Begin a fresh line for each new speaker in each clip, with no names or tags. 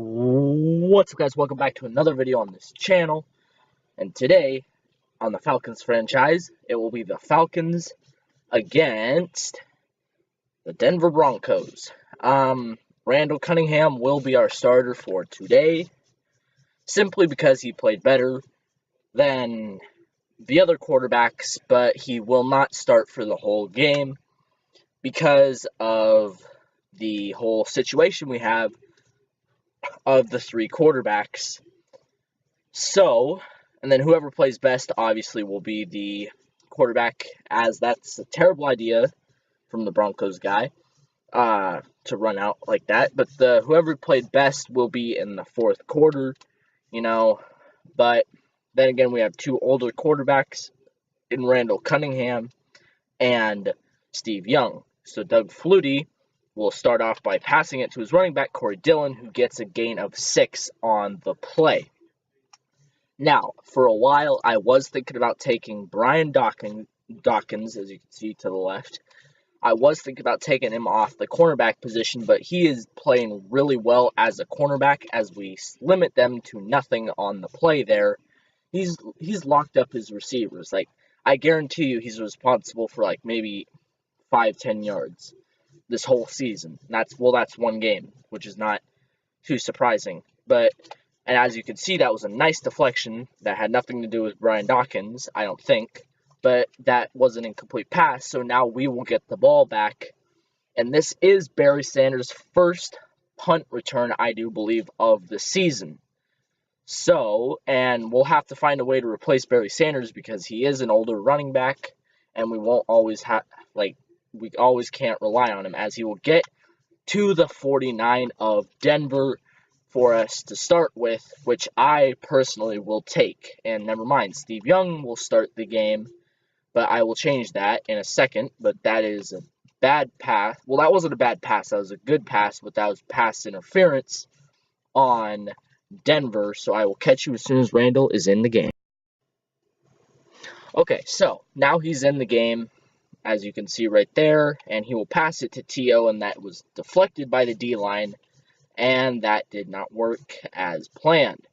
What's up, guys? Welcome back to another video on this channel. And today, on the Falcons franchise, it will be the Falcons against the Denver Broncos. Randall Cunningham will be our starter for today, simply because he played better than the other quarterbacks, but he will not start for the whole game because of the whole situation we have of the three quarterbacks. So, and then whoever plays best obviously will be the quarterback, as that's a terrible idea from the Broncos guy to run out like that. But whoever played best will be in the fourth quarter, But then again, we have two older quarterbacks in Randall Cunningham and Steve Young. So Doug Flutie will start off by passing it to his running back, Corey Dillon, who gets a gain of 6 on the play. Now, for a while, I was thinking about taking Brian Dawkins, as you can see to the left. I was thinking about taking him off the cornerback position, but he is playing really well as a cornerback as we limit them to nothing on the play there. He's locked up his receivers. I guarantee you he's responsible for maybe 5-10 yards this whole season. That's one game, which is not too surprising. And as you can see, that was a nice deflection that had nothing to do with Brian Dawkins, I don't think. But that was an incomplete pass, so now we will get the ball back. And this is Barry Sanders' first punt return, I do believe, of the season. So, and we'll have to find a way to replace Barry Sanders because he is an older running back, and we won't always have, we always can't rely on him, as he will get to the 49 of Denver for us to start with, which I personally will take. And never mind, Steve Young will start the game, but I will change that in a second. But that is a bad pass. Well, that wasn't a bad pass. That was a good pass, but that was pass interference on Denver. So I will catch you as soon as Randall is in the game. Okay, so now he's in the game, as you can see right there, and he will pass it to T.O., and that was deflected by the D-line, and that did not work as planned.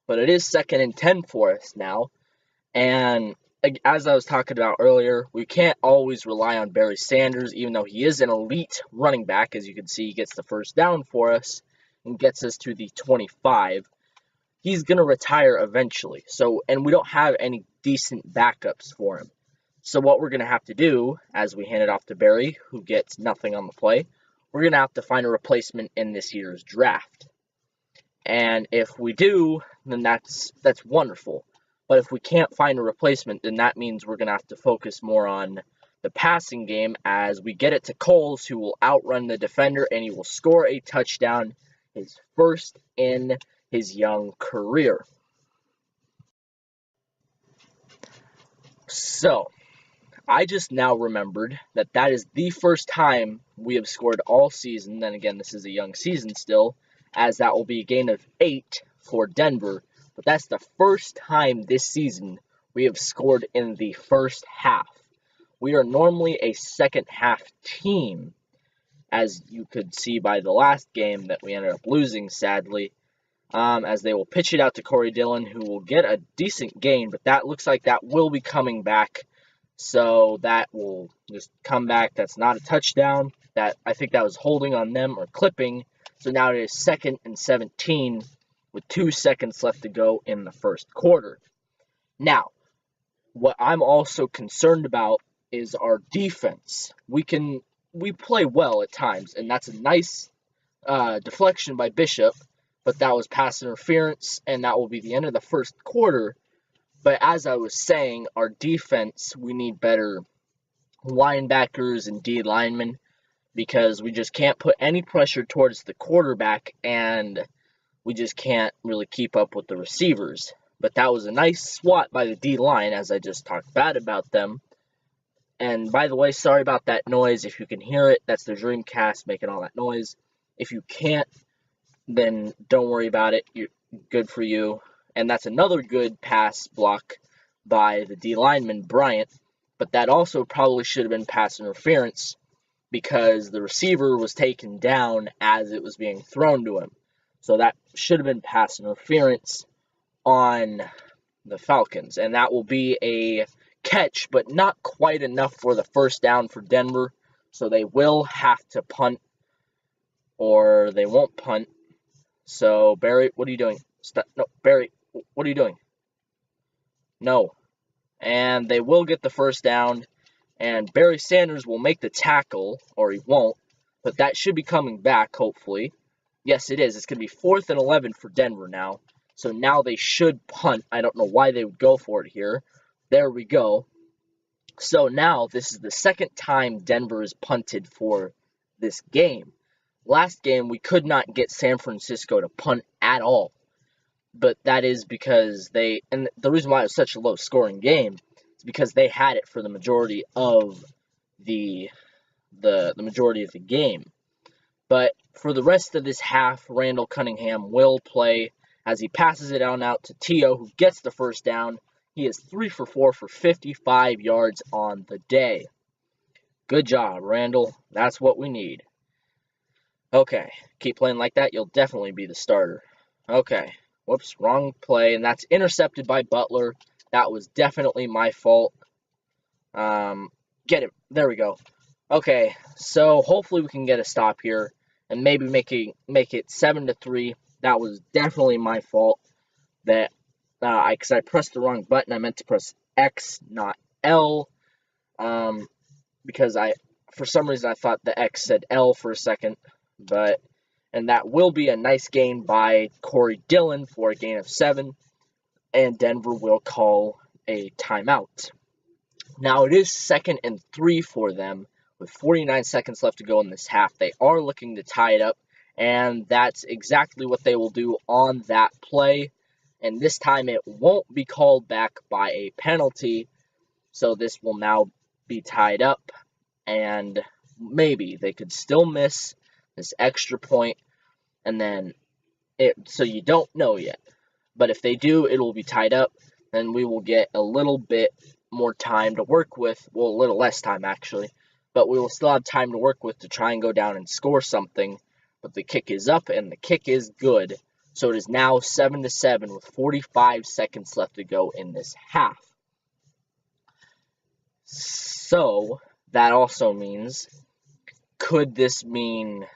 But it is 2nd and 10 for us now, and as I was talking about earlier, we can't always rely on Barry Sanders, even though he is an elite running back. As you can see, he gets the first down for us and gets us to the 25. He's going to retire eventually, and we don't have any decent backups for him. So what we're going to have to do, as we hand it off to Barry, who gets nothing on the play, we're going to have to find a replacement in this year's draft. And if we do, then that's wonderful. But if we can't find a replacement, then that means we're going to have to focus more on the passing game as we get it to Coles, who will outrun the defender, and he will score a touchdown, his first in his young career. So, I just now remembered that is the first time we have scored all season. Then again, this is a young season still, as that will be a gain of 8 for Denver. But that's the first time this season we have scored in the first half. We are normally a second half team, as you could see by the last game that we ended up losing, sadly, as they will pitch it out to Corey Dillon, who will get a decent gain, but that looks like that will be coming back. So that will just come back. That's not a touchdown. I think that was holding on them or clipping. So now it is 2nd and 17 with 2 seconds left to go in the first quarter. Now, what I'm also concerned about is our defense. We play well at times, and that's a nice deflection by Bishop, but that was pass interference, and that will be the end of the first quarter. But as I was saying, our defense, we need better linebackers and D linemen because we just can't put any pressure towards the quarterback, and we just can't really keep up with the receivers. But that was a nice swat by the D-line, as I just talked bad about them. And by the way, sorry about that noise. If you can hear it, that's the Dreamcast making all that noise. If you can't, then don't worry about it. You're good for you. And that's another good pass block by the D lineman, Bryant. But that also probably should have been pass interference because the receiver was taken down as it was being thrown to him. So that should have been pass interference on the Falcons. And that will be a catch, but not quite enough for the first down for Denver. So they will have to punt, or they won't punt. So, Barry, what are you doing? No, Barry, what are you doing? No. And they will get the first down, and Barry Sanders will make the tackle, or he won't, but that should be coming back, hopefully. Yes, it is. It's going to be 4th and 11 for Denver now. So now they should punt. I don't know why they would go for it here. There we go. So now this is the second time Denver is punted for this game. Last game, we could not get San Francisco to punt at all. But that is because and the reason why it was such a low-scoring game is because they had it for the majority of the majority of the game. But for the rest of this half, Randall Cunningham will play as he passes it on out to T.O., who gets the first down. He is 3 for 4 for 55 yards on the day. Good job, Randall. That's what we need. Okay, keep playing like that. You'll definitely be the starter. Okay, whoops, wrong play, and that's intercepted by Butler. That was definitely my fault. Get him. There we go. Okay, so hopefully we can get a stop here and maybe make it 7-3. That was definitely my fault. That because I pressed the wrong button. I meant to press X, not L. Because for some reason I thought the X said L for a second. And that will be a nice gain by Corey Dillon for a gain of 7. And Denver will call a timeout. Now it is 2nd and 3 for them with 49 seconds left to go in this half. They are looking to tie it up, and that's exactly what they will do on that play. And this time it won't be called back by a penalty, so this will now be tied up, and maybe they could still miss this extra point, and then so you don't know yet. But if they do, it will be tied up, then we will get a little bit more time to work with, well, a little less time actually, but we will still have time to work with to try and go down and score something. But the kick is up, and the kick is good, so it is now 7-7 with 45 seconds left to go in this half. So that also means, could this mean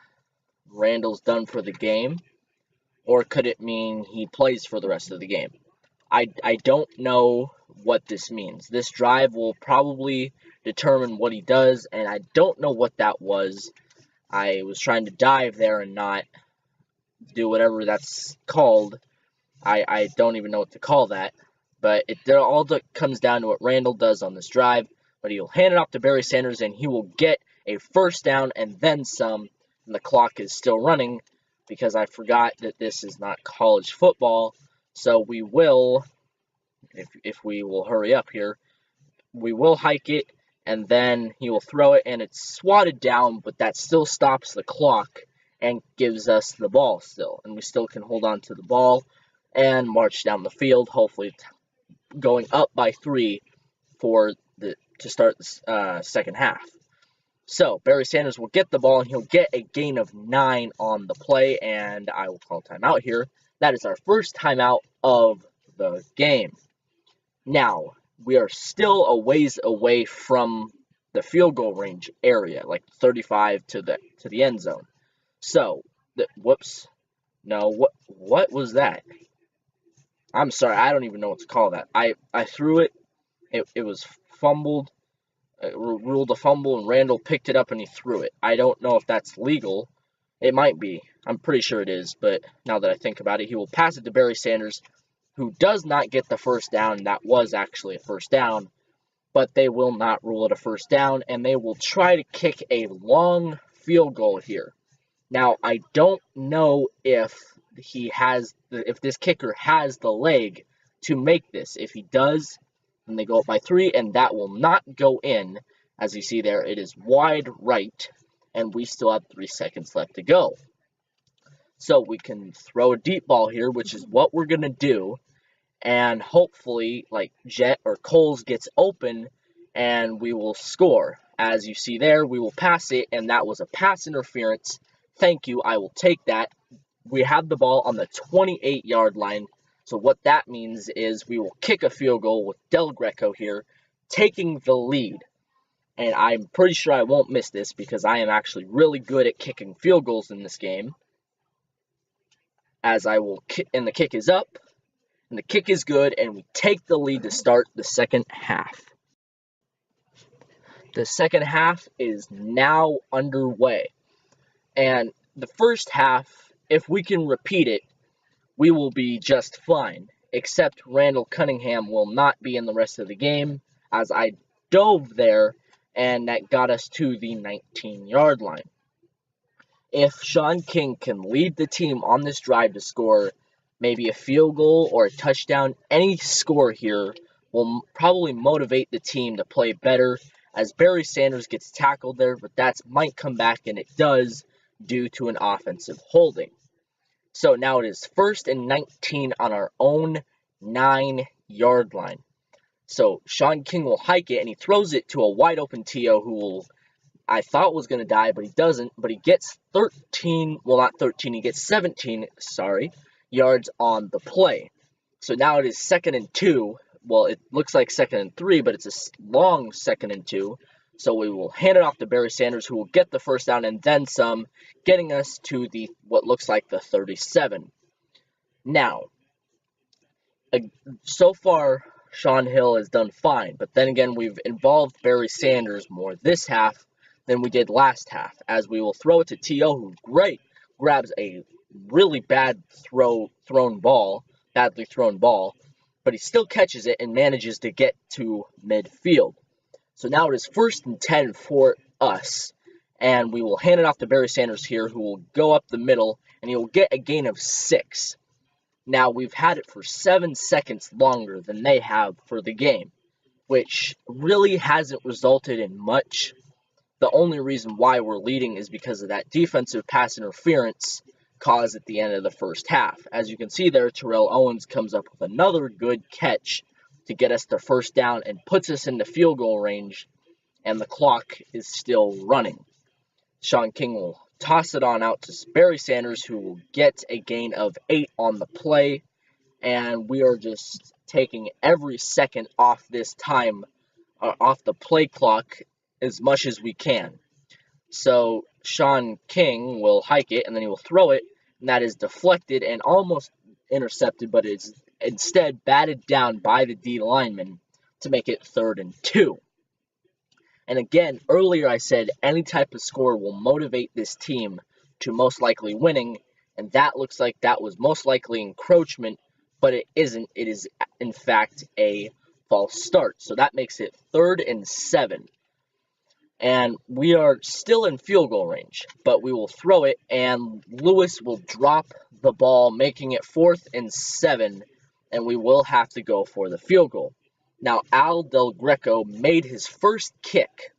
Randall's done for the game, or could it mean he plays for the rest of the game? I don't know what this means. This drive will probably determine what he does, and I don't know what that was. I was trying to dive there and not do whatever that's called. I don't even know what to call that. But it all comes down to what Randall does on this drive. But he'll hand it off to Barry Sanders, and he will get a first down and then some. And the clock is still running because I forgot that this is not college football. So we will, if we will hurry up here, we will hike it, and then he will throw it, and it's swatted down, but that still stops the clock and gives us the ball still. And we still can hold on to the ball and march down the field, hopefully going up by 3 to start the second half. So Barry Sanders will get the ball, and he'll get a gain of 9 on the play, and I will call timeout here. That is our first timeout of the game. Now, we are still a ways away from the field goal range area, like 35 to the end zone. So, whoops. No, what was that? I'm sorry, I don't even know what to call that. I threw it. It was fumbled. It ruled a fumble, and Randall picked it up and he threw it. I don't know if that's legal. It might be. I'm pretty sure it is, but now that I think about it, he will pass it to Barry Sanders, who does not get the first down. That was actually a first down, but they will not rule it a first down, and they will try to kick a long field goal here. Now, I don't know if this kicker has the leg to make this. If he does, then they go up by 3, and that will not go in. As you see there, it is wide right, and we still have 3 seconds left to go. So we can throw a deep ball here, which is what we're going to do, and hopefully, like, Jet or Coles gets open, and we will score. As you see there, we will pass it, and that was a pass interference. Thank you, I will take that. we have the ball on the 28-yard line. So what that means is we will kick a field goal with Del Greco here, taking the lead. And I'm pretty sure I won't miss this because I am actually really good at kicking field goals in this game. As I will kick, and the kick is up, and the kick is good, and we take the lead to start the second half. The second half is now underway. And the first half, if we can repeat it, we will be just fine. Except Randall Cunningham will not be in the rest of the game, as I dove there, and that got us to the 19-yard line. If Sean King can lead the team on this drive to score maybe a field goal or a touchdown, any score here will probably motivate the team to play better, as Barry Sanders gets tackled there, but that might come back, and it does, due to an offensive holding. So now it is 1st and 19 on our own 9-yard line. So Sean King will hike it, and he throws it to a wide open T.O. who I thought was going to die, but he doesn't. But he gets 17 yards on the play. So now it is 2nd and 2. Well, it looks like 2nd and 3, but it's a long 2nd and 2. So we will hand it off to Barry Sanders, who will get the first down and then some, getting us to what looks like the 37. Now, so far, Sean Hill has done fine, but then again, we've involved Barry Sanders more this half than we did last half, as we will throw it to T.O., who grabs a really badly thrown ball, but he still catches it and manages to get to midfield. So now it is 1st and 10 for us, and we will hand it off to Barry Sanders here, who will go up the middle, and he will get a gain of 6. Now, we've had it for 7 seconds longer than they have for the game, which really hasn't resulted in much. The only reason why we're leading is because of that defensive pass interference caused at the end of the first half. As you can see there, Terrell Owens comes up with another good catch to get us the first down and puts us into field goal range, and the clock is still running. Sean King will toss it on out to Barry Sanders, who will get a gain of 8 on the play, and we are just taking every second off this time, off the play clock, as much as we can. So Sean King will hike it, and then he will throw it, and that is deflected and almost intercepted, but it's instead batted down by the D lineman to make it 3rd and 2. And again, earlier I said any type of score will motivate this team to most likely winning, and that looks like that was most likely encroachment, but it isn't. It is, in fact, a false start. So that makes it 3rd and 7. And we are still in field goal range, but we will throw it, and Lewis will drop the ball, making it 4th and 7, and we will have to go for the field goal. Now, Al Del Greco made his first kick,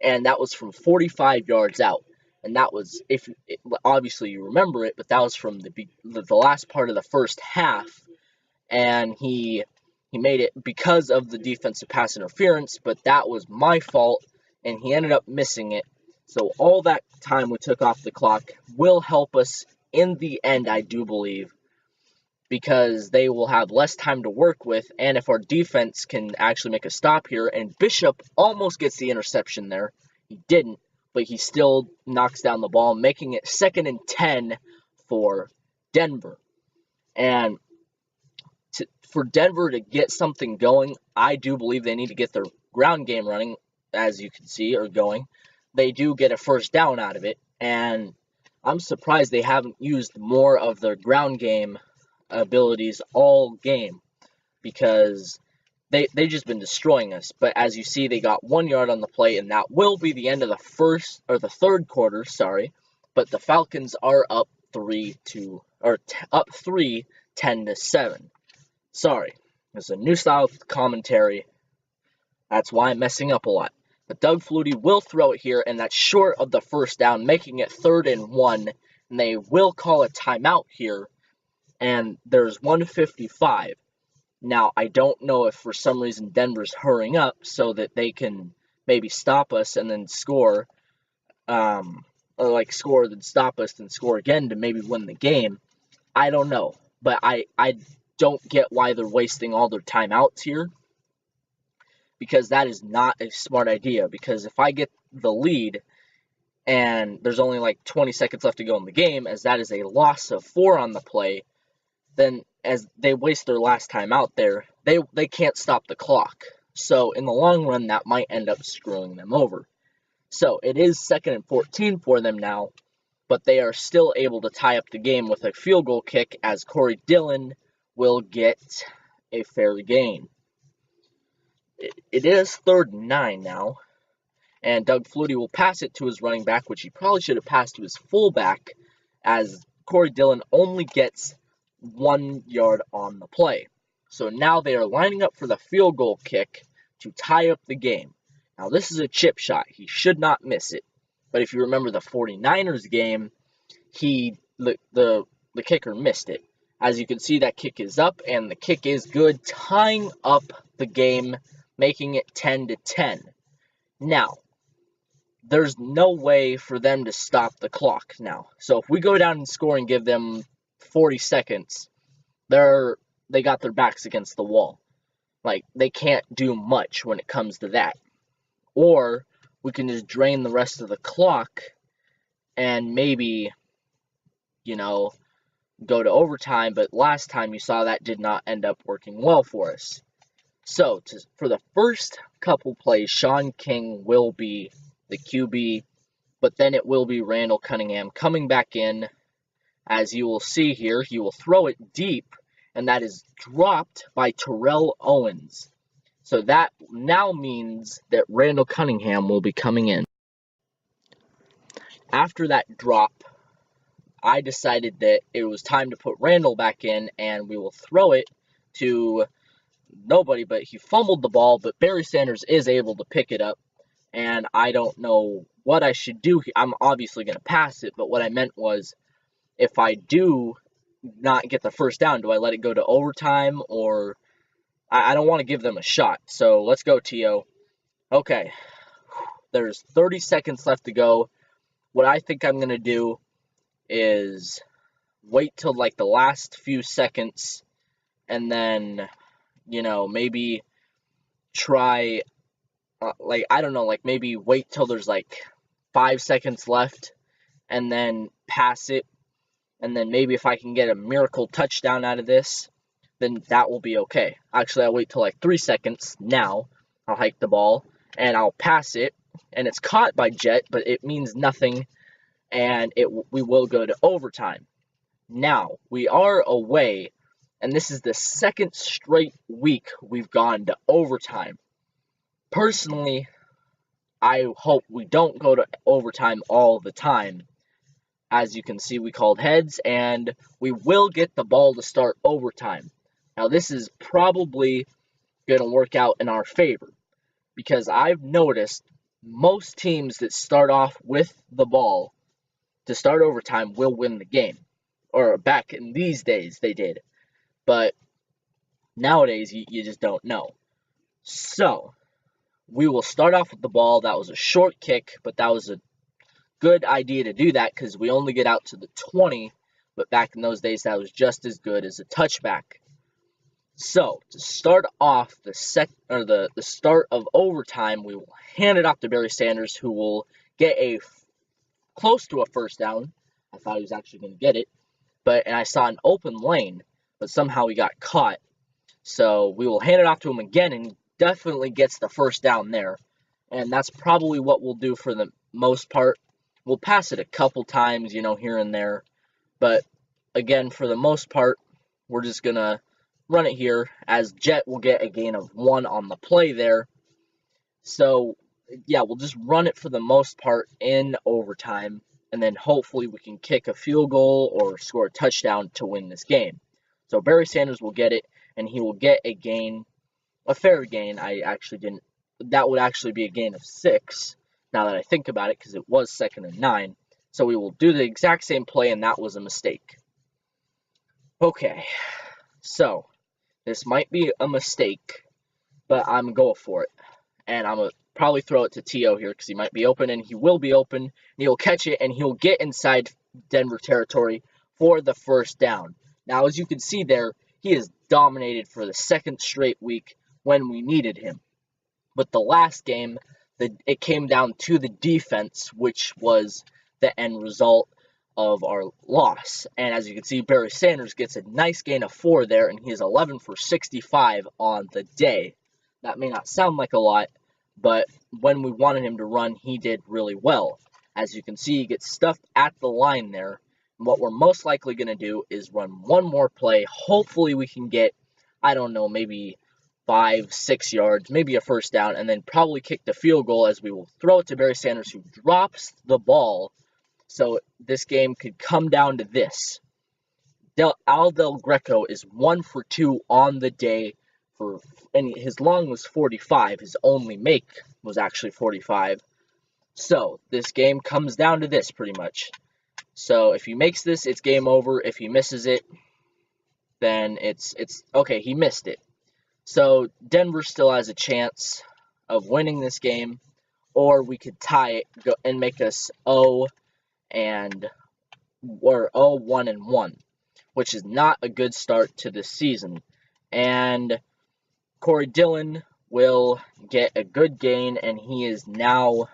and that was from 45 yards out. And that was, obviously you remember it, but that was from the last part of the first half, and he made it because of the defensive pass interference, but that was my fault, and he ended up missing it. So all that time we took off the clock will help us in the end, I do believe, because they will have less time to work with, and if our defense can actually make a stop here, and Bishop almost gets the interception there. He didn't, but he still knocks down the ball, making it 2nd and 10 for Denver. And for Denver to get something going, I do believe they need to get their ground game running, as you can see, or going. They do get a first down out of it, and I'm surprised they haven't used more of their ground game abilities all game, because they just been destroying us. But as you see, they got 1 yard on the play, and that will be the end of the third quarter, but the Falcons are up 3 10-7. Sorry, it's a new style of commentary. That's why I'm messing up a lot. But Doug Flutie will throw it here, and that's short of the first down, making it 3rd and 1, and they will call a timeout here, and there's 1:55. Now, I don't know if for some reason Denver's hurrying up so that they can maybe stop us and then score. score, then stop us, then score again to maybe win the game. I don't know, but I don't get why they're wasting all their timeouts here, because that is not a smart idea. Because if I get the lead and there's only like 20 seconds left to go in the game, as that is a loss of 4 on the play, then as they waste their last timeout there, they can't stop the clock. So in the long run, that might end up screwing them over. So it is 2nd and 14 for them now, but they are still able to tie up the game with a field goal kick, as Corey Dillon will get a fair gain. It is 3rd and 9 now, and Doug Flutie will pass it to his running back, which he probably should have passed to his fullback, as Corey Dillon only gets 1 yard on the play. So now they are lining up for the field goal kick to tie up the game. Now this is a chip shot. He should not miss it. But if you remember the 49ers game, the kicker missed it. As you can see, that kick is up, and the kick is good, tying up the game, making it 10-10. Now, there's no way for them to stop the clock now. So if we go down and score and give them 40 seconds, they got their backs against the wall. Like, they can't do much when it comes to that. Or we can just drain the rest of the clock and maybe, go to overtime. But last time you saw that did not end up working well for us. So for the first couple plays, Sean King will be the QB, but then it will be Randall Cunningham coming back in. As you will see here, he will throw it deep, and that is dropped by Terrell Owens. So that now means that Randall Cunningham will be coming in. After that drop, I decided that it was time to put Randall back in, and we will throw it to nobody, but he fumbled the ball, but Barry Sanders is able to pick it up, and I don't know what I should do. I'm obviously going to pass it, but what I meant was, if I do not get the first down, do I let it go to overtime, or I don't want to give them a shot. So let's go, T.O. Okay, there's 30 seconds left to go. What I think I'm going to do is wait till like the last few seconds, and then, maybe try, I don't know, maybe wait till there's like 5 seconds left, and then pass it. And then maybe if I can get a miracle touchdown out of this, then that will be okay. Actually, I'll wait till like 3 seconds. Now, I'll hike the ball, and I'll pass it, and it's caught by Jet, but it means nothing, and we will go to overtime. Now, we are away, and this is the 2nd straight week we've gone to overtime. Personally, I hope we don't go to overtime all the time. As you can see, we called heads, and we will get the ball to start overtime. Now, this is probably going to work out in our favor, because I've noticed most teams that start off with the ball to start overtime will win the game. Or back in these days, they did. But nowadays, you just don't know. So, we will start off with the ball. That was a short kick, but that was a good idea to do that because we only get out to the 20, but back in those days that was just as good as a touchback. So to start off the start of overtime, we will hand it off to Barry Sanders, who will get close to a first down. I thought he was actually going to get it, and I saw an open lane, but somehow he got caught. So we will hand it off to him again, and he definitely gets the first down there. And that's probably what we'll do for the most part. We'll pass it a couple times, here and there. But, again, for the most part, we're just going to run it here, as Jet will get a gain of 1 on the play there. So, yeah, we'll just run it for the most part in overtime. And then hopefully we can kick a field goal or score a touchdown to win this game. So Barry Sanders will get it, and he will get a gain, a fair gain. That would actually be a gain of 6. Now that I think about it, because it was 2nd and 9. So we will do the exact same play, and that was a mistake. Okay, so this might be a mistake, but I'm going for it. And I'm probably throw it to T.O. here because he might be open, and he will be open. And he'll catch it, and he'll get inside Denver territory for the first down. Now, as you can see there, he has dominated for the second straight week when we needed him. But the last game, it came down to the defense, which was the end result of our loss. And as you can see, Barry Sanders gets a nice gain of 4 there, and he is 11 for 65 on the day. That may not sound like a lot, but when we wanted him to run, he did really well. As you can see, he gets stuffed at the line there. And what we're most likely going to do is run one more play. Hopefully we can get, I don't know, maybe 5-6 yards, maybe a first down, and then probably kick the field goal as we will throw it to Barry Sanders, who drops the ball. So this game could come down to this. Al Del Greco is 1 for 2 on the day, and his long was 45. His only make was actually 45. So this game comes down to this pretty much. So if he makes this, it's game over. If he misses it, then it's okay, he missed it. So Denver still has a chance of winning this game, or we could tie it and make us 0-1, which is not a good start to this season. And Corey Dillon will get a good gain, and he is now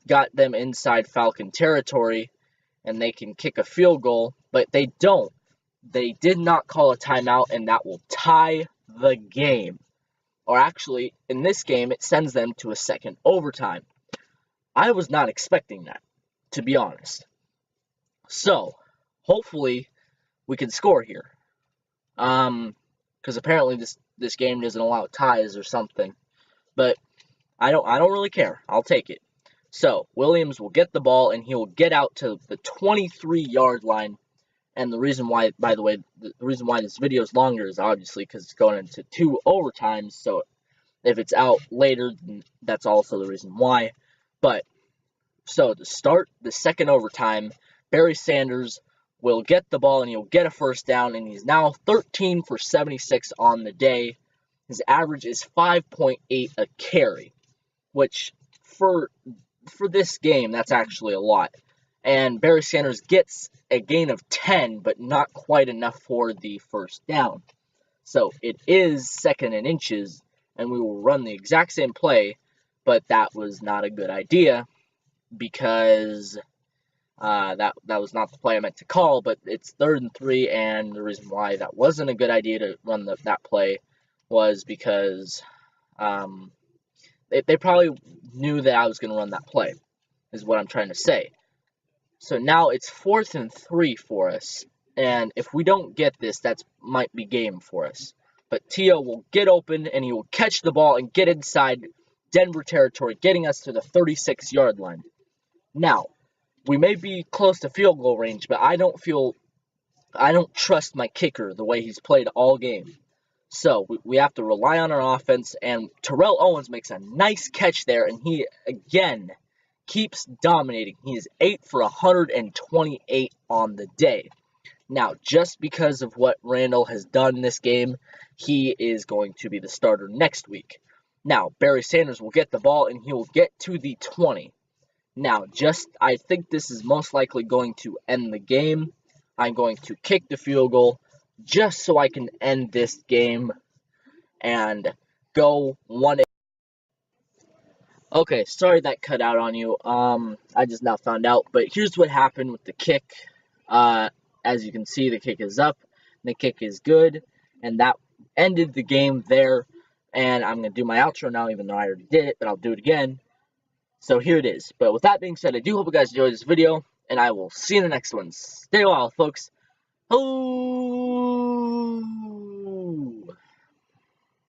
got them inside Falcon territory, and they can kick a field goal, but they don't. They did not call a timeout, and that will tie the game. Or actually, in this game, it sends them to a second overtime. I was not expecting that, to be honest. So, hopefully, we can score here. Because apparently this game doesn't allow ties or something. But I don't really care. I'll take it. So, Williams will get the ball, and he will get out to the 23-yard line. And the reason why, by the way, the reason why this video is longer is obviously because it's going into 2 overtimes. So, if it's out later, that's also the reason why. But, so to start the second overtime, Barry Sanders will get the ball, and he'll get a first down, and he's now 13 for 76 on the day. His average is 5.8 a carry, which for this game, that's actually a lot. And Barry Sanders gets a gain of 10, but not quite enough for the first down. So it is 2nd and inches, and we will run the exact same play, but that was not a good idea because that was not the play I meant to call, but it's 3rd and 3, and the reason why that wasn't a good idea to run that play was because they probably knew that I was going to run that play, is what I'm trying to say. So now it's 4th and 3 for us, and if we don't get this, that might be game for us. But T.O. will get open, and he will catch the ball and get inside Denver territory, getting us to the 36-yard line. Now, we may be close to field goal range, but I don't trust my kicker the way he's played all game. So, we have to rely on our offense, and Terrell Owens makes a nice catch there, and he, again, keeps dominating. He is 8 for 128 on the day. Now, just because of what Randall has done this game, he is going to be the starter next week. Now, Barry Sanders will get the ball, and he will get to the 20. Now, I think this is most likely going to end the game. I'm going to kick the field goal just so I can end this game and go 1-8. Okay, sorry that cut out on you. I just now found out, but here's what happened with the kick. As you can see, the kick is up, the kick is good, and that ended the game there. And I'm going to do my outro now, even though I already did it, but I'll do it again. So here it is. But with that being said, I do hope you guys enjoyed this video, and I will see you in the next one. Stay wild, folks. Oh.